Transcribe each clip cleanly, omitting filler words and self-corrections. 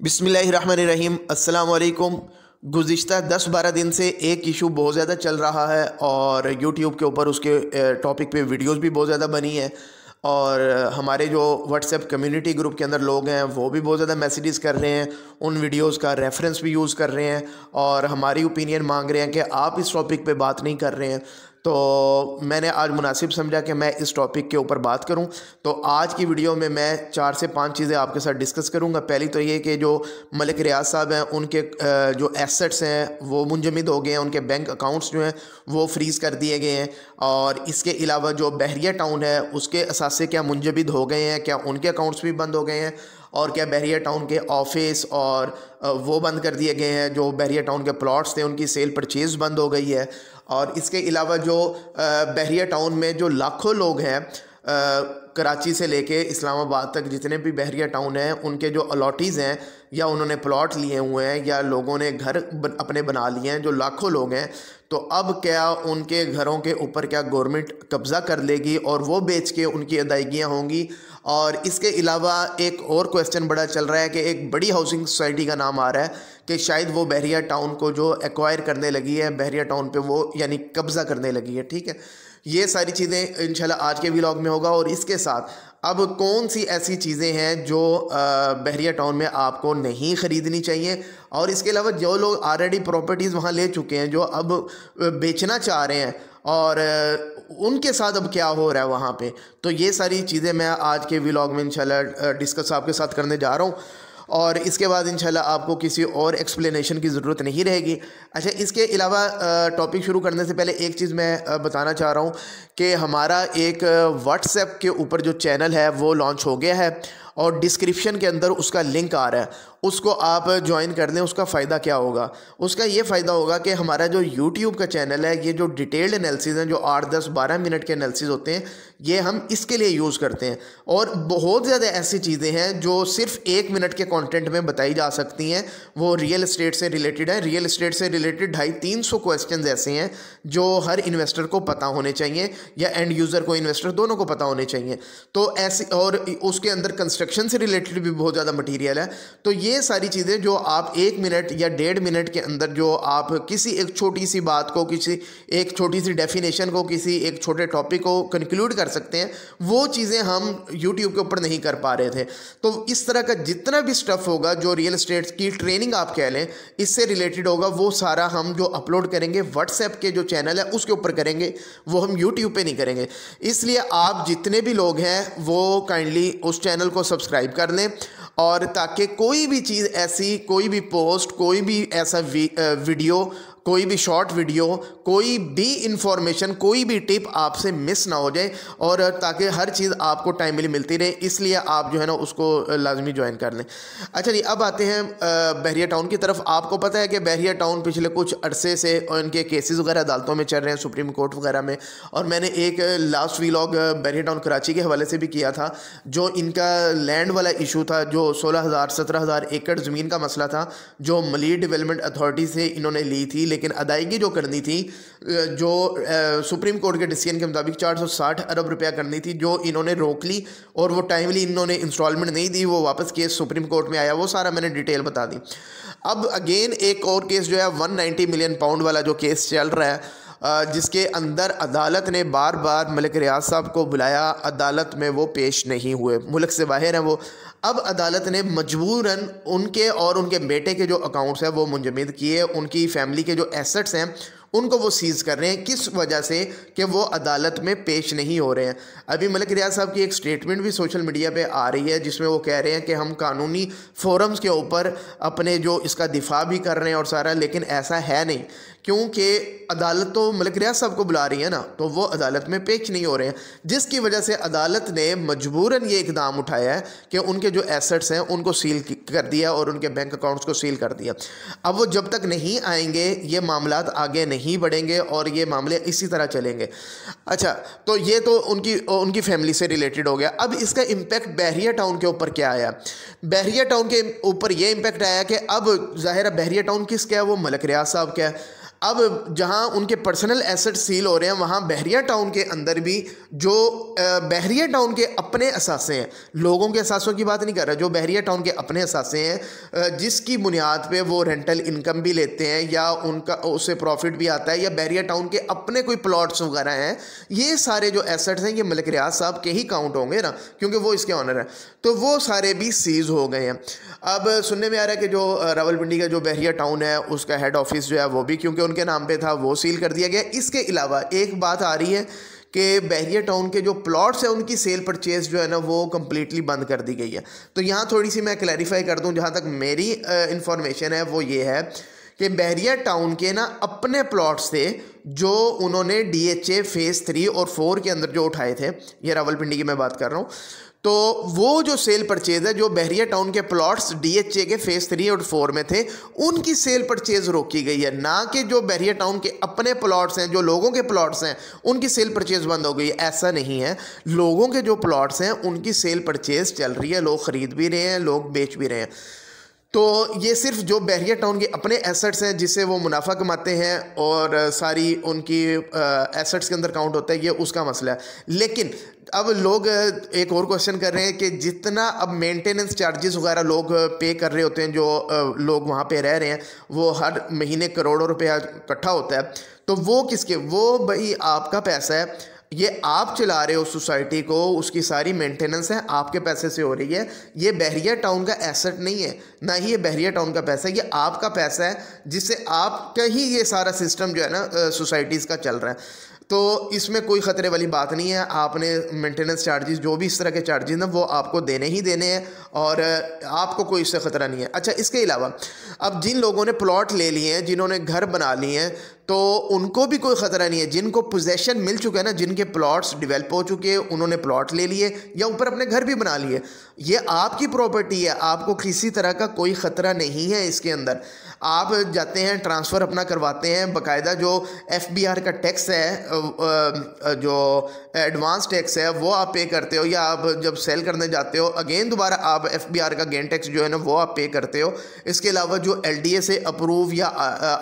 बिस्मिल्लाहिर्रहमानिर्रहीम अस्सलाम वालेकुम। गुज़िश्ता 10-12 दिन से एक इशू बहुत ज़्यादा चल रहा है और यूट्यूब के ऊपर उसके टॉपिक पे वीडियोस भी बहुत ज़्यादा बनी है और हमारे जो व्हाट्सएप कम्युनिटी ग्रुप के अंदर लोग हैं वो भी बहुत ज़्यादा मैसेजेस कर रहे हैं, उन वीडियोस का रेफरेंस भी यूज़ कर रहे हैं और हमारी ओपिनियन मांग रहे हैं कि आप इस टॉपिक पे बात नहीं कर रहे हैं। तो मैंने आज मुनासिब समझा कि मैं इस टॉपिक के ऊपर बात करूं। तो आज की वीडियो में मैं 4 से 5 चीज़ें आपके साथ डिस्कस करूंगा। पहली तो ये कि जो मलिक रियाज साहब हैं उनके जो एसेट्स हैं वो मुंजमद हो गए हैं, उनके बैंक अकाउंट्स जो हैं वो फ्रीज़ कर दिए गए हैं और इसके अलावा जो बहरिया टाउन है उसके असासे क्या मुंजमद हो गए हैं, क्या उनके अकाउंट्स भी बंद हो गए हैं और क्या बहरिया टाउन के ऑफिस और वो बंद कर दिए गए हैं, जो बहरिया टाउन के प्लॉट्स थे उनकी सेल परचेज़ बंद हो गई है। और इसके अलावा जो बहरिया टाउन में जो लाखों लोग हैं कराची से लेके इस्लामाबाद तक जितने भी बहरिया टाउन हैं उनके जो अलॉटीज़ हैं या उन्होंने प्लॉट लिए हुए हैं या लोगों ने घर अपने बना लिए हैं, जो लाखों लोग हैं, तो अब क्या उनके घरों के ऊपर क्या गवर्नमेंट कब्ज़ा कर लेगी और वो बेच के उनकी अदायगियाँ होंगी। और इसके अलावा एक और क्वेश्चन बड़ा चल रहा है कि एक बड़ी हाउसिंग सोसाइटी का नाम आ रहा है कि शायद वो बहरिया टाउन को जो एक्वायर करने लगी है, बहरिया टाउन पे वो यानी कब्ज़ा करने लगी है। ठीक है, ये सारी चीज़ें इंशाल्लाह आज के व्लॉग में होगा। और इसके साथ अब कौन सी ऐसी चीज़ें हैं जो बहरिया टाउन में आपको नहीं ख़रीदनी चाहिए और इसके अलावा जो लोग ऑलरेडी प्रॉपर्टीज़ वहाँ ले चुके हैं जो अब बेचना चाह रहे हैं और उनके साथ अब क्या हो रहा है वहाँ पे, तो ये सारी चीज़ें मैं आज के व्लॉग में इंशाल्लाह डिस्कस आपके साथ करने जा रहा हूँ और इसके बाद इंशाल्लाह आपको किसी और एक्सप्लेनेशन की ज़रूरत नहीं रहेगी। अच्छा, इसके अलावा टॉपिक शुरू करने से पहले एक चीज़ मैं बताना चाह रहा हूँ कि हमारा एक व्हाट्सएप के ऊपर जो चैनल है वो लॉन्च हो गया है और डिस्क्रिप्शन के अंदर उसका लिंक आ रहा है, उसको आप ज्वाइन कर लें। उसका फ़ायदा क्या होगा? उसका ये फ़ायदा होगा कि हमारा जो यूट्यूब का चैनल है, ये जो डिटेल्ड एनालिसिस हैं जो 8, 10, 12 मिनट के एनालिसिस होते हैं, ये हम इसके लिए यूज़ करते हैं और बहुत ज़्यादा ऐसी चीज़ें हैं जो सिर्फ 1 मिनट के कंटेंट में बताई जा सकती हैं। वो रियल एस्टेट से रिलेटेड है। रियल एस्टेट से रिलेटेड 250-300 क्वेश्चन ऐसे हैं जो हर इन्वेस्टर को पता होने चाहिए या एंड यूज़र को, इन्वेस्टर दोनों को पता होने चाहिए। तो ऐसी, और उसके अंदर कंस्ट्रक्शन से रिलेटेड भी बहुत ज़्यादा मटीरियल है। तो ये सारी चीज़ें जो आप 1 मिनट या 1.5 मिनट के अंदर जो आप किसी एक छोटी सी बात को, किसी एक छोटी सी डेफिनेशन को, किसी एक छोटे टॉपिक को कंक्लूड कर सकते हैं, वो चीज़ें हम यूट्यूब के ऊपर नहीं कर पा रहे थे। तो इस तरह का जितना भी स्टफ़ होगा जो रियल एस्टेट की ट्रेनिंग आप कह लें इससे रिलेटेड होगा, वो सारा हम जो अपलोड करेंगे व्हाट्सएप के जो चैनल है उसके ऊपर करेंगे, वो हम यूट्यूब पे नहीं करेंगे। इसलिए आप जितने भी लोग हैं वो काइंडली उस चैनल को सब्सक्राइब कर लें और ताकि कोई भी चीज़ ऐसी, कोई भी पोस्ट, कोई भी ऐसा वीडियो, कोई भी शॉर्ट वीडियो, कोई भी इंफॉर्मेशन, कोई भी टिप आपसे मिस ना हो जाए और ताकि हर चीज़ आपको टाइमली मिलती रहे, इसलिए आप जो है ना उसको लाजमी ज्वाइन कर लें। अच्छा जी, अब आते हैं बहरिया टाउन की तरफ। आपको पता है कि बहरिया टाउन पिछले कुछ अरसे से इनके केसेस वगैरह अदालतों में चल रहे हैं, सुप्रीम कोर्ट वगैरह में, और मैंने एक लास्ट व्लॉग बहरिया टाउन कराची के हवाले से भी किया था। जो इनका लैंड वाला इशू था, जो 16,000-17,000 एकड़ ज़मीन का मसला था जो मलीर डेवलपमेंट अथॉरिटी से इन्होंने ली थी, लेकिन अदायगी जो करनी थी, जो सुप्रीम कोर्ट के डिसीजन के मुताबिक 460 अरब रुपया करनी थी, जो इन्होंने रोक ली और वो टाइमली इन्होंने इंस्टॉलमेंट नहीं दी, वो वापस केस सुप्रीम कोर्ट में आया, वो सारा मैंने डिटेल बता दी। अब अगेन एक और केस जो है 190 मिलियन पाउंड वाला जो केस चल रहा है, जिसके अंदर अदालत ने बार बार मलिक रियाज साहब को बुलाया, अदालत में वो पेश नहीं हुए, मुल्क से बाहर हैं वो। अब अदालत ने मजबूरन उनके और उनके बेटे के जो अकाउंट्स हैं वो मुंजमद किए, उनकी फैमिली के जो एसेट्स हैं उनको वो सीज़ कर रहे हैं। किस वजह से? कि वो अदालत में पेश नहीं हो रहे हैं। अभी मलिक रियाज साहब की एक स्टेटमेंट भी सोशल मीडिया पे आ रही है जिसमें वो कह रहे हैं कि हम कानूनी फोरम्स के ऊपर अपने जो इसका दिफा भी कर रहे हैं और सारा, लेकिन ऐसा है नहीं, क्योंकि अदालत तो मलिक रियाज साहब को बुला रही है ना, तो वो अदालत में पेश नहीं हो रहे हैं, जिसकी वजह से अदालत ने मजबूरन ये इकदाम उठाया है कि उनके जो एसेट्स हैं उनको सील कर दिया और उनके बैंक अकाउंट्स को सील कर दिया। अब वो जब तक नहीं आएंगे ये मामलात आगे नहीं बढ़ेंगे और ये मामले इसी तरह चलेंगे। अच्छा, तो ये तो उनकी फैमिली से रिलेटेड हो गया। अब इसका इम्पैक्ट बहरिया टाउन के ऊपर क्या आया? बहरिया टाउन के ऊपर ये इम्पैक्ट आया कि अब ज़ाहिर है बहरिया टाउन किसका है? वो मलिक रियाज साहब का है। अब जहां उनके पर्सनल एसेट सील हो रहे हैं, वहां बहरिया टाउन के अंदर भी जो बहरिया टाउन के अपने असासे हैं, लोगों के असासों की बात नहीं कर रहा, जो बहरिया टाउन के अपने असासे हैं जिसकी बुनियाद पे वो रेंटल इनकम भी लेते हैं या उनका उससे प्रॉफिट भी आता है, या बहरिया टाउन के अपने कोई प्लॉट्स वगैरह हैं, ये सारे जो एसेट्स हैं ये मलिक रियाज साहब के ही काउंट होंगे ना, क्योंकि वो इसके ऑनर हैं, तो वो सारे भी सीज हो गए हैं। अब सुनने में आ रहा है कि जो रावलपिंडी का जो बहरिया टाउन है उसका हेड ऑफिस जो है वो भी क्योंकि उनके नाम पे था वो सील कर दिया गया। इसके अलावा एक बात आ रही है कि बहरिया टाउन के जो प्लॉट्स हैं उनकी सेल परचेज जो है ना वो कम्प्लीटली बंद कर दी गई है। तो यहाँ थोड़ी सी मैं क्लैरिफाई कर दूँ, जहाँ तक मेरी इंफॉर्मेशन है वो ये है कि बहरिया टाउन के ना अपने प्लॉट्स थे जो उन्होंने DHA फेज़ 3 और 4 के अंदर जो उठाए थे, ये रावलपिंडी की मैं बात कर रहा हूँ, तो वो जो सेल परचेज है जो बहरिया टाउन के प्लॉट्स DHA के फेज़ 3 और 4 में थे उनकी सेल परचेज रोकी गई है, ना कि जो बहरिया टाउन के अपने प्लॉट्स हैं, जो लोगों के प्लॉट्स हैं उनकी सेल परचेज बंद हो गई है। ऐसा नहीं है, लोगों के जो प्लॉट्स हैं उनकी सेल परचेज चल रही है, लोग ख़रीद भी रहे हैं, लोग बेच भी रहे हैं। तो ये सिर्फ जो बहरिया टाउन के अपने एसेट्स हैं जिससे वो मुनाफा कमाते हैं और सारी उनकी एसेट्स के अंदर काउंट होता है, ये उसका मसला है। लेकिन अब लोग एक और क्वेश्चन कर रहे हैं कि जितना अब मेंटेनेंस चार्जेस वगैरह लोग पे कर रहे होते हैं, जो लोग वहाँ पे रह रहे हैं, वो हर महीने करोड़ों रुपया इकट्ठा होता है, तो वो किसके, वो भाई आपका पैसा है, ये आप चला रहे हो सोसाइटी को, उसकी सारी मेंटेनेंस है आपके पैसे से हो रही है। ये बहरिया टाउन का एसेट नहीं है, ना ही ये बहरिया टाउन का पैसा है, ये आपका पैसा है जिससे आपका ही ये सारा सिस्टम जो है ना सोसाइटीज़ का चल रहा है। तो इसमें कोई ख़तरे वाली बात नहीं है, आपने मेंटेनेंस चार्जेस जो भी इस तरह के चार्जेस हैं वो आपको देने ही देने हैं और आपको कोई इससे ख़तरा नहीं है। अच्छा, इसके अलावा अब जिन लोगों ने प्लॉट ले लिए हैं, जिन्होंने घर बना लिए हैं, तो उनको भी कोई ख़तरा नहीं है। जिनको पोजेसन मिल चुका है ना, जिनके प्लॉट्स डेवलप हो चुके हैं, उन्होंने प्लॉट ले लिए या ऊपर अपने घर भी बना लिए, ये आपकी प्रॉपर्टी है, आपको किसी तरह का कोई ख़तरा नहीं है इसके अंदर। आप जाते हैं ट्रांसफ़र अपना करवाते हैं, बाकायदा जो FBR का टैक्स है, जो एडवांस टैक्स है वो आप पे करते हो, या आप जब सेल करने जाते हो अगेन दोबारा आप FBR का गेन टैक्स जो है ना वो आप पे करते हो। इसके अलावा जो LDA से अप्रूव या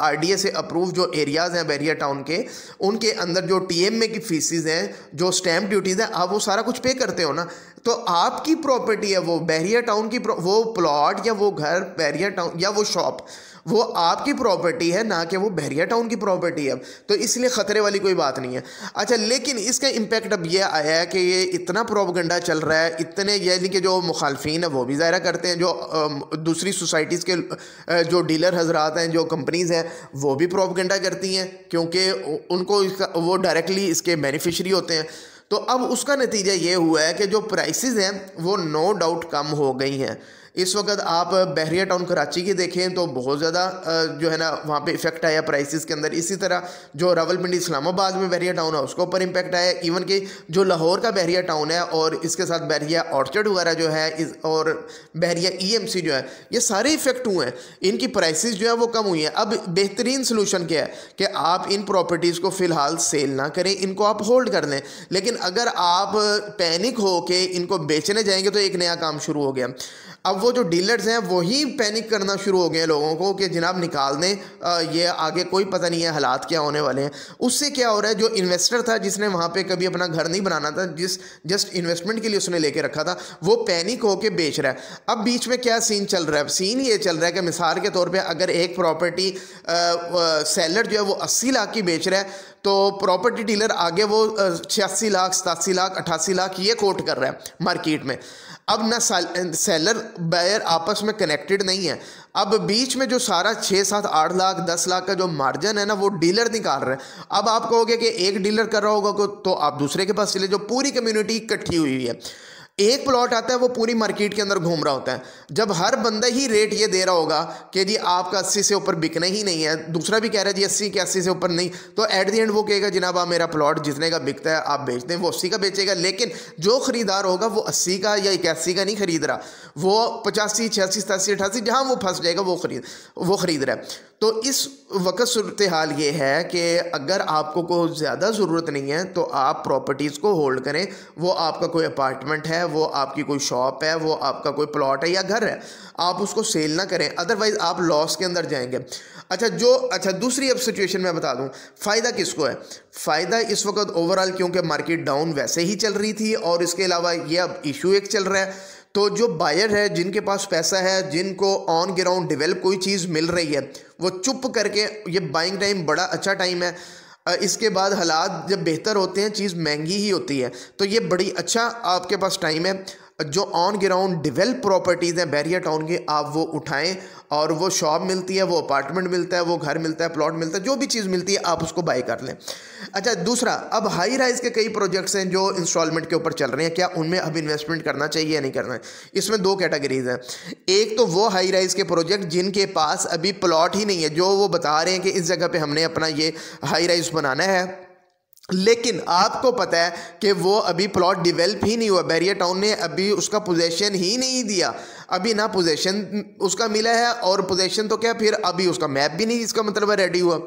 RDA से अप्रूव जो एरियाज़ हैं बहरिया टाउन के, उनके अंदर जो TMA की फीसिस हैं, जो स्टैम्प ड्यूटीज़ हैं, आप वो सारा कुछ पे करते हो ना। तो आपकी प्रॉपर्टी है वो बहरिया टाउन की, वो प्लॉट या वो घर बहरिया टाउन या वो शॉप, वो आपकी प्रॉपर्टी है, ना कि वो बहरिया टाउन की प्रॉपर्टी है। तो इसलिए ख़तरे वाली कोई बात नहीं है। अच्छा, लेकिन इसका इम्पैक्ट अब ये आया है कि ये इतना प्रोपगंडा चल रहा है, इतने यानी कि जो मुखालफीन है वो भी ज़ाहिर करते हैं, जो दूसरी सोसाइटीज़ के जो डीलर हजरात हैं, जो कंपनीज़ हैं, वो भी प्रोपगंडा करती हैं क्योंकि उनको इसका वो डायरेक्टली इसके बेनिफिशरी होते हैं। तो अब उसका नतीजा ये हुआ है कि जो प्राइसेस हैं वो नो डाउट कम हो गई हैं। इस वक्त आप बहरिया टाउन कराची की देखें तो बहुत ज़्यादा जो है ना वहाँ पे इफेक्ट आया प्राइसेस के अंदर। इसी तरह जो रावलपिंडी इस्लामाबाद में बहरिया टाउन है उसके ऊपर इम्पैक्ट आया। इवन कि जो लाहौर का बहरिया टाउन है और इसके साथ बहरिया ऑर्चर्ड वगैरह जो है और बहरिया EMC जो है, ये सारे इफेक्ट हुए हैं, इनकी प्राइसेस जो है वो कम हुई हैं। अब बेहतरीन सोल्यूशन क्या है कि आप इन प्रॉपर्टीज़ को फ़िलहाल सेल ना करें, इनको आप होल्ड कर लें। लेकिन अगर आप पैनिक हो के इनको बेचने जाएंगे तो एक नया काम शुरू हो गया। अब वो जो डीलर्स हैं वही पैनिक करना शुरू हो गए लोगों को कि जनाब निकाल दें, ये आगे कोई पता नहीं है हालात क्या होने वाले हैं। उससे क्या हो रहा है, जो इन्वेस्टर था जिसने वहाँ पे कभी अपना घर नहीं बनाना था, जिस जस्ट इन्वेस्टमेंट के लिए उसने लेके रखा था, वो पैनिक होके बेच रहा है। अब बीच में क्या सीन चल रहा है, सीन ये चल रहा है कि मिसाल के तौर पर अगर एक प्रॉपर्टी सेलर जो है वो 80 लाख की बेच रहा है तो प्रॉपर्टी डीलर आगे वो 86 लाख 87 लाख 88 लाख ये कोट कर रहा है मार्केट में। अब ना सेलर बायर आपस में कनेक्टेड नहीं है। अब बीच में जो सारा 6 7 8 लाख 10 लाख का जो मार्जिन है ना वो डीलर निकाल रहे हैं। अब आप कहोगे कि एक डीलर कर रहा होगा तो आप दूसरे के पास चले, जो पूरी कम्युनिटी इकट्ठी हुई है। एक प्लॉट आता है वो पूरी मार्केट के अंदर घूम रहा होता है। जब हर बंदा ही रेट ये दे रहा होगा कि जी आपका 80 से ऊपर बिकना ही नहीं है, दूसरा भी कह रहा है जी 80 के 80 से ऊपर नहीं, तो एट द एंड वो कहेगा जनाब आप मेरा प्लॉट जितने का बिकता है आप बेच दें, वो 80 का बेचेगा। लेकिन जो ख़रीदार होगा वो 80 का या 81 का नहीं खरीद रहा, वो 85 86 87 88 जहाँ वो फंस जाएगा वो खरीद रहा है। तो इस वक्त सूरत हाल ये है कि अगर आपको कोई ज़्यादा ज़रूरत नहीं है तो आप प्रॉपर्टीज़ को होल्ड करें। वो आपका कोई अपार्टमेंट है, वो आपकी कोई शॉप है, वो आपका कोई प्लॉट है या घर है, आप उसको सेल ना करें, अदरवाइज़ आप लॉस के अंदर जाएंगे। अच्छा दूसरी अब सिचुएशन मैं बता दूं, फ़ायदा किसको है? फ़ायदा इस वक्त ओवरऑल, क्योंकि मार्केट डाउन वैसे ही चल रही थी और इसके अलावा ये अब इशू एक चल रहा है, तो जो बायर है, जिनके पास पैसा है, जिनको ऑन ग्राउंड डेवलप कोई चीज़ मिल रही है, वो चुप करके, ये बाइंग टाइम बड़ा अच्छा टाइम है। इसके बाद हालात जब बेहतर होते हैं, चीज़ महंगी ही होती है, तो ये बड़ी अच्छा आपके पास टाइम है। जो ऑन ग्राउंड डेवलप प्रॉपर्टीज़ हैं बैरिया टाउन की, आप वो उठाएं और वो शॉप मिलती है, वो अपार्टमेंट मिलता है, वो घर मिलता है, प्लॉट मिलता है, जो भी चीज़ मिलती है आप उसको बाय कर लें। अच्छा, दूसरा, अब हाई राइज के कई प्रोजेक्ट्स हैं जो इंस्टॉलमेंट के ऊपर चल रहे हैं, क्या उनमें अब इन्वेस्टमेंट करना चाहिए या नहीं करना है? इसमें दो कैटेगरीज हैं। एक तो वो हाई राइज के प्रोजेक्ट जिनके पास अभी प्लॉट ही नहीं है, जो वो बता रहे हैं कि इस जगह पे हमने अपना ये हाई राइज बनाना है, लेकिन आपको पता है कि वो अभी प्लॉट डेवलप ही नहीं हुआ, बैरिया टाउन ने अभी उसका पोजेशन ही नहीं दिया, अभी ना पोजेशन उसका मिला है, और पोजेशन तो क्या, फिर अभी उसका मैप भी नहीं, इसका मतलब है रेडी हुआ।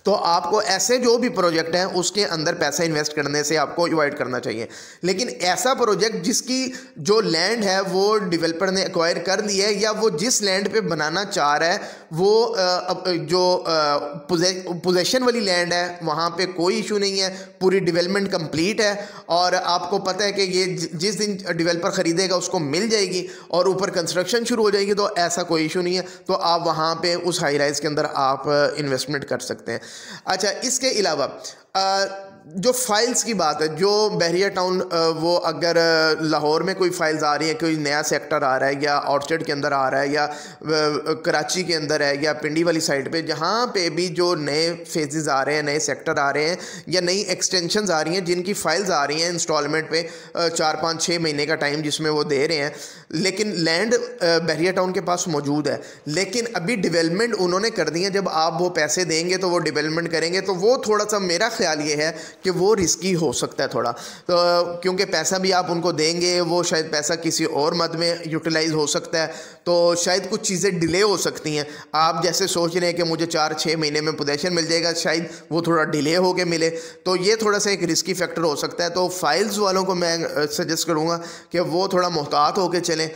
तो आपको ऐसे जो भी प्रोजेक्ट हैं उसके अंदर पैसा इन्वेस्ट करने से आपको अवॉइड करना चाहिए। लेकिन ऐसा प्रोजेक्ट जिसकी जो लैंड है वो डेवलपर ने एक्वायर कर ली है, या वो जिस लैंड पे बनाना चाह रहा है वो जो पोजेशन वाली लैंड है वहाँ पे कोई इशू नहीं है, पूरी डेवलपमेंट कंप्लीट है, और आपको पता है कि ये जिस दिन डेवलपर ख़रीदेगा उसको मिल जाएगी और ऊपर कंस्ट्रक्शन शुरू हो जाएगी, तो ऐसा कोई इशू नहीं है। तो आप वहाँ पे उस हाई राइज के अंदर आप इन्वेस्टमेंट कर सकते हैं। अच्छा, इसके अलावा जो फाइल्स की बात है, जो बैरिया टाउन, वो अगर लाहौर में कोई फाइल्स आ रही हैं, कोई नया सेक्टर आ रहा है, या आउटस्टेट के अंदर आ रहा है, या कराची के अंदर है, या पिंडी वाली साइड पे, जहाँ पे भी जो नए फेजेस आ रहे हैं, नए सेक्टर आ रहे हैं, या नई एक्सटेंशंस आ रही हैं, जिनकी फाइल्स आ रही हैं इंस्टॉलमेंट पे 4-5-6 महीने का टाइम जिसमें वो दे रहे हैं, लेकिन लैंड बैरिया टाउन के पास मौजूद है, लेकिन अभी डेवलपमेंट उन्होंने कर दी है। जब आप वो पैसे देंगे तो वो डेवलपमेंट करेंगे, तो वो थोड़ा सा, मेरा ख्याल ये है कि वो रिस्की हो सकता है थोड़ा, तो क्योंकि पैसा भी आप उनको देंगे, वो शायद पैसा किसी और मद में यूटिलाइज हो सकता है, तो शायद कुछ चीज़ें डिले हो सकती हैं। आप जैसे सोच रहे हैं कि मुझे 4-6 महीने में पोजेशन मिल जाएगा, शायद वो थोड़ा डिले हो के मिले, तो ये थोड़ा सा एक रिस्की फैक्टर हो सकता है। तो फाइल्स वालों को मैं सजेस्ट करूँगा कि वो थोड़ा मुहतात होकर चलें।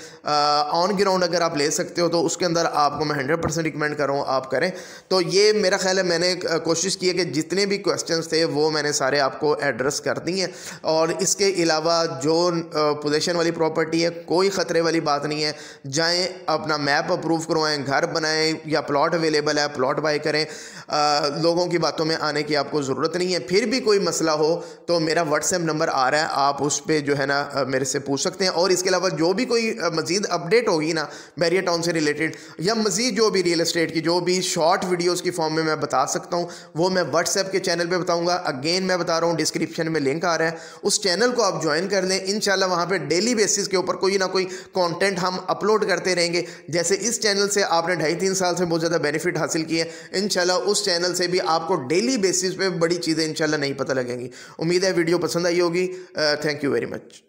ऑन ग्राउंड अगर आप ले सकते हो तो उसके अंदर आपको मैं 100% रिकमेंड कर रहा हूँ आप करें। तो ये मेरा ख्याल है, मैंने कोशिश की है कि जितने भी क्वेश्चंस थे वो मैंने सारे आपको एड्रेस कर दी हैं, और इसके अलावा जो पोजीशन वाली प्रॉपर्टी है, कोई ख़तरे वाली बात नहीं है। जाएं, अपना मैप अप्रूव करवाएं, घर बनाएं, या प्लॉट अवेलेबल है प्लॉट बाय करें। लोगों की बातों में आने की आपको ज़रूरत नहीं है। फिर भी कोई मसला हो तो मेरा व्हाट्सएप नंबर आ रहा है, आप उस पर जो है ना मेरे से पूछ सकते हैं। और इसके अलावा जो भी कोई मज़ीद अपडेट होगी ना बैरिया टाउन से रिलेटेड, या मज़ीद जो भी रियल एस्टेट की जो भी शॉर्ट वीडियोस की फॉर्म में मैं बता सकता हूँ, वो मैं व्हाट्सएप के चैनल पे बताऊँगा। अगेन मैं बता रहा हूँ, डिस्क्रिप्शन में लिंक आ रहा है, उस चैनल को आप ज्वाइन कर लें। इंशाल्लाह वहाँ पे डेली बेसिस के ऊपर कोई ना कोई कंटेंट हम अपलोड करते रहेंगे। जैसे इस चैनल से आपने 2.5-3 साल से बहुत ज़्यादा बेनिफिट हासिल किए, इंशाल्लाह उस चैनल से भी आपको डेली बेसिस पे बड़ी चीज़ें इंशाल्लाह नहीं पता लगेंगी। उम्मीद है वीडियो पसंद आई होगी। Thank you very much.